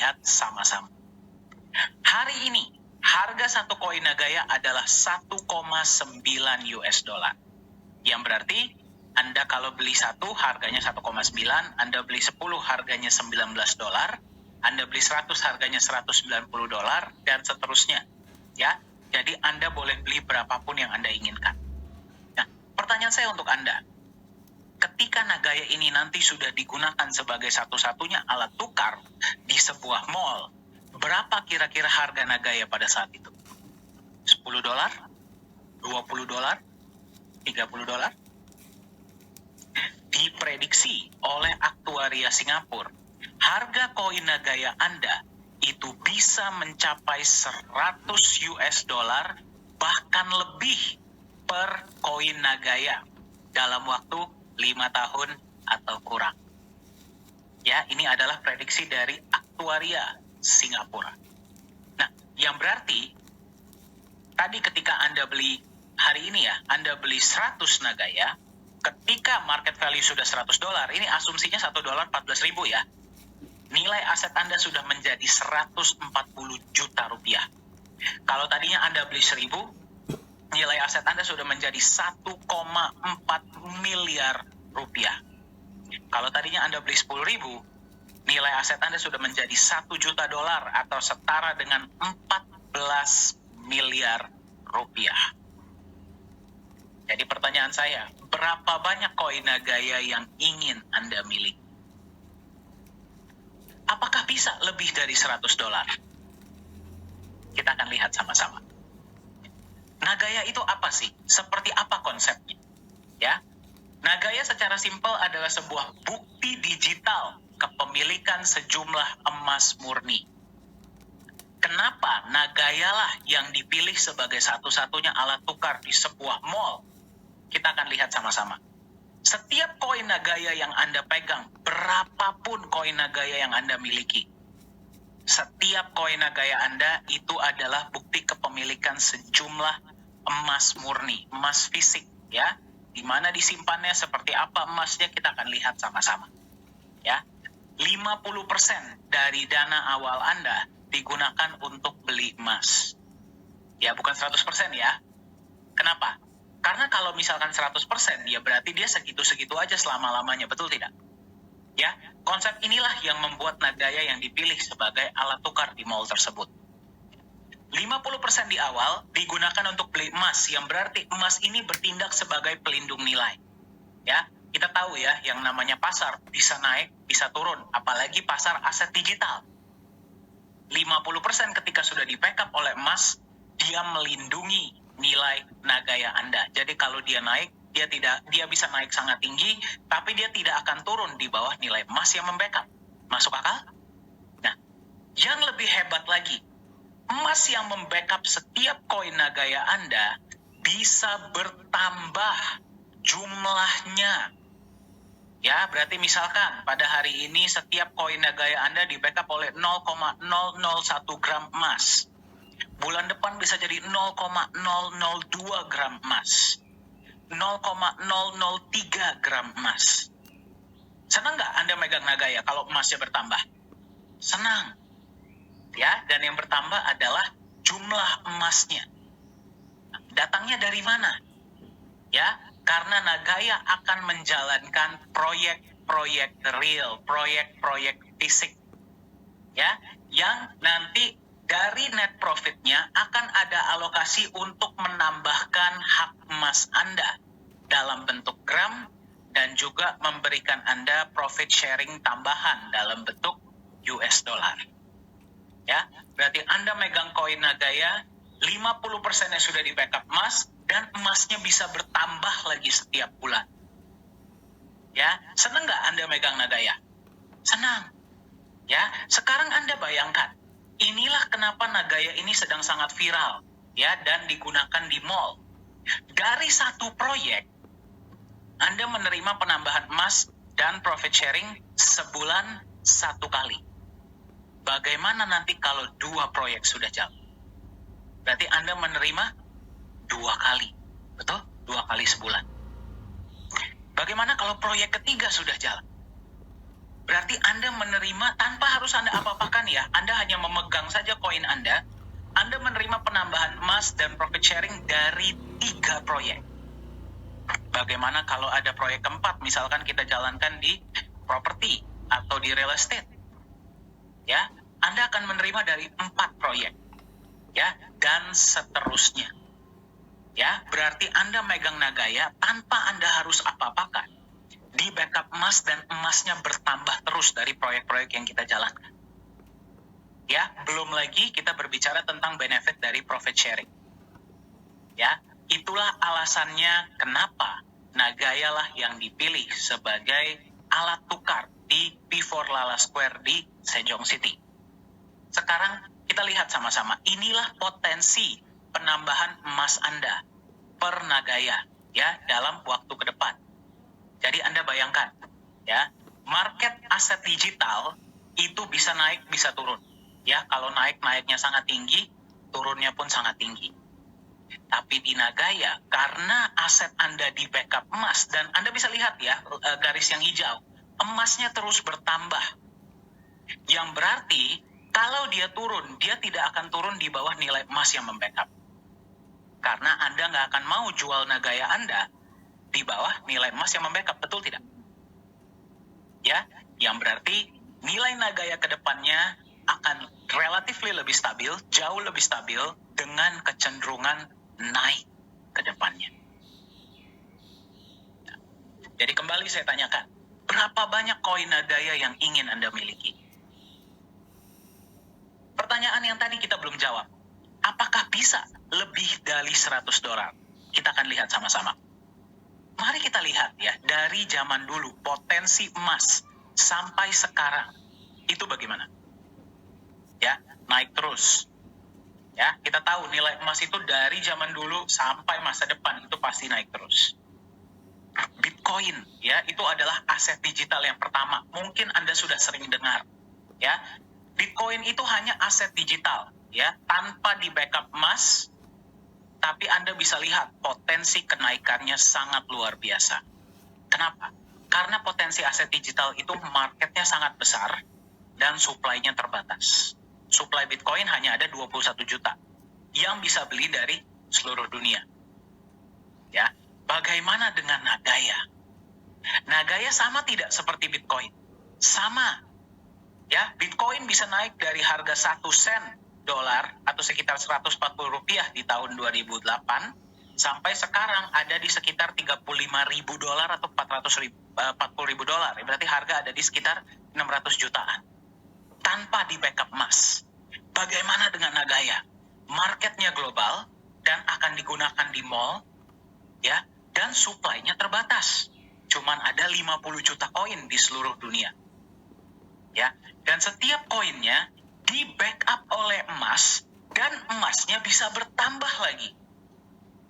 lihat sama-sama. Hari ini, harga satu koin Nagaya adalah 1,9 US dollar. Yang berarti, Anda kalau beli satu harganya 1,9, Anda beli 10 harganya 19 dolar, Anda beli 100 harganya 190 dolar, dan seterusnya. Ya, jadi Anda boleh beli berapapun yang Anda inginkan. Nah, pertanyaan saya untuk Anda, ketika Nagaya ini nanti sudah digunakan sebagai satu-satunya alat tukar di sebuah mall, berapa kira-kira harga Nagaya pada saat itu? 10 dolar? 20 dolar? 30 dolar? Diprediksi oleh aktuaria Singapura, harga koin Nagaya Anda itu bisa mencapai 100 US dollar bahkan lebih per koin Nagaya dalam waktu 5 tahun atau kurang. Ya, ini adalah prediksi dari aktuaria Singapura. Nah, yang berarti tadi ketika Anda beli hari ini ya, Anda beli 100 Nagaya, ketika market value sudah 100 dolar, ini asumsinya 1 dolar 14.000 ya. Nilai aset Anda sudah menjadi 140 juta rupiah. Kalau tadinya Anda beli 1.000, nilai aset Anda sudah menjadi 1,4 miliar rupiah. Kalau tadinya Anda beli 10.000, nilai aset Anda sudah menjadi 1 juta dolar atau setara dengan 14 miliar rupiah. Jadi pertanyaan saya, berapa banyak koin Nagaya yang ingin Anda miliki? Apakah bisa lebih dari 100 dolar? Kita akan lihat sama-sama. Nagaya itu apa sih? Seperti apa konsepnya? Ya, Nagaya secara simpel adalah sebuah bukti digital kepemilikan sejumlah emas murni. Kenapa Nagaya lah yang dipilih sebagai satu-satunya alat tukar di sebuah mall? Kita akan lihat sama-sama. Setiap koin Nagaya yang Anda pegang, berapapun koin Nagaya yang Anda miliki, setiap koin Nagaya Anda itu adalah bukti kepemilikan sejumlah emas murni, emas fisik, ya. Di mana disimpannya, seperti apa emasnya, kita akan lihat sama-sama. Ya. 50% dari dana awal Anda digunakan untuk beli emas. Ya, bukan 100% ya. Kenapa? Karena kalau misalkan 100%, ya berarti dia segitu-segitu aja selama-lamanya, betul tidak? Ya, konsep inilah yang membuat Nagaya yang dipilih sebagai alat tukar di mall tersebut. 50% di awal digunakan untuk beli emas, yang berarti emas ini bertindak sebagai pelindung nilai. Ya, kita tahu ya, yang namanya pasar bisa naik, bisa turun, apalagi pasar aset digital. 50% ketika sudah di-backup oleh emas, dia melindungi nilai Nagaya Anda. Jadi kalau dia naik, dia bisa naik sangat tinggi, tapi dia tidak akan turun di bawah nilai emas yang membackup. Masuk akal? Nah, yang lebih hebat lagi, emas yang membackup setiap koin Nagaya Anda bisa bertambah jumlahnya. Ya, berarti misalkan pada hari ini setiap koin Nagaya Anda di-backup oleh 0,001 gram emas. Bulan depan bisa jadi 0,002 gram emas. 0,003 gram emas. Senang nggak Anda megang Nagaya kalau emasnya bertambah? Senang. Ya, dan yang bertambah adalah jumlah emasnya. Datangnya dari mana? Ya, karena Nagaya akan menjalankan proyek-proyek real, proyek-proyek fisik. Ya, yang nanti dari net profitnya akan ada alokasi untuk menambahkan hak emas Anda dalam bentuk gram dan juga memberikan Anda profit sharing tambahan dalam bentuk US dollar. Ya, berarti Anda megang koin Nagaya, 50%-nya sudah di backup emas dan emasnya bisa bertambah lagi setiap bulan. Ya, senang nggak Anda megang Nagaya? Senang. Ya, sekarang Anda bayangkan, inilah kenapa Nagaya ini sedang sangat viral, ya, dan digunakan di mall. Dari satu proyek, Anda menerima penambahan emas dan profit sharing sebulan 1 kali. Bagaimana nanti kalau 2 proyek sudah jalan? Berarti Anda menerima 2 kali, betul? 2 kali sebulan. Bagaimana kalau proyek ketiga sudah jalan? Berarti Anda menerima tanpa harus Anda apa-apakan ya. Anda hanya memegang saja koin Anda menerima penambahan emas dan profit sharing dari 3 proyek. Bagaimana kalau ada proyek keempat, misalkan kita jalankan di properti atau di real estate? Ya, Anda akan menerima dari 4 proyek. Ya, dan seterusnya. Ya, berarti Anda megang Nagaya tanpa Anda harus apa-apakan. Di backup emas dan emasnya bertambah terus dari proyek-proyek yang kita jalankan. Ya, belum lagi kita berbicara tentang benefit dari profit sharing. Ya, itulah alasannya kenapa Nagaya lah yang dipilih sebagai alat tukar di P4 Lala Square di Sejong City. Sekarang kita lihat sama-sama, inilah potensi penambahan emas Anda per Nagaya ya dalam waktu ke depan. Jadi Anda bayangkan, ya, market aset digital itu bisa naik, bisa turun. Ya, kalau naiknya sangat tinggi, turunnya pun sangat tinggi. Tapi di Nagaya, karena aset Anda di backup emas, dan Anda bisa lihat ya, garis yang hijau, emasnya terus bertambah. Yang berarti, kalau dia turun, dia tidak akan turun di bawah nilai emas yang membackup. Karena Anda nggak akan mau jual Nagaya Anda di bawah nilai emas yang membackup, betul tidak? Ya, yang berarti nilai Nagaya ke depannya akan relatif lebih stabil, jauh lebih stabil dengan kecenderungan naik ke depannya. Jadi kembali saya tanyakan, berapa banyak koin Nagaya yang ingin Anda miliki? Pertanyaan yang tadi kita belum jawab. Apakah bisa lebih dari $100? Kita akan lihat sama-sama. Mari kita lihat ya, dari zaman dulu, potensi emas sampai sekarang, itu bagaimana? Ya, naik terus. Ya, kita tahu nilai emas itu dari zaman dulu sampai masa depan, itu pasti naik terus. Bitcoin, ya, itu adalah aset digital yang pertama. Mungkin Anda sudah sering dengar. Ya, Bitcoin itu hanya aset digital, ya, tanpa di backup emas, tapi Anda bisa lihat potensi kenaikannya sangat luar biasa. Kenapa? Karena potensi aset digital itu marketnya sangat besar dan supply-nya terbatas. Supply Bitcoin hanya ada 21 juta yang bisa beli dari seluruh dunia. Ya, bagaimana dengan Nagaya? Nagaya sama tidak seperti Bitcoin? Sama. Ya, Bitcoin bisa naik dari harga 1 sen dolar atau sekitar 140 rupiah di tahun 2008 sampai sekarang ada di sekitar 35.000 dolar atau 40.000 dolar. Berarti harga ada di sekitar 600 jutaan tanpa di backup emas. Bagaimana dengan Nagaya? Marketnya global dan akan digunakan di mall, ya, dan supply-nya terbatas. Cuman ada 50 juta koin di seluruh dunia. Ya, dan setiap koinnya di backup oleh emas dan emasnya bisa bertambah lagi.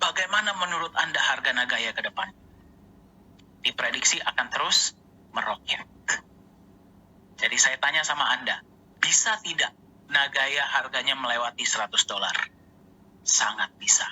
Bagaimana menurut Anda harga Nagaya ke depan? Diprediksi akan terus meroket. Jadi saya tanya sama Anda, bisa tidak Nagaya harganya melewati $100? Sangat bisa.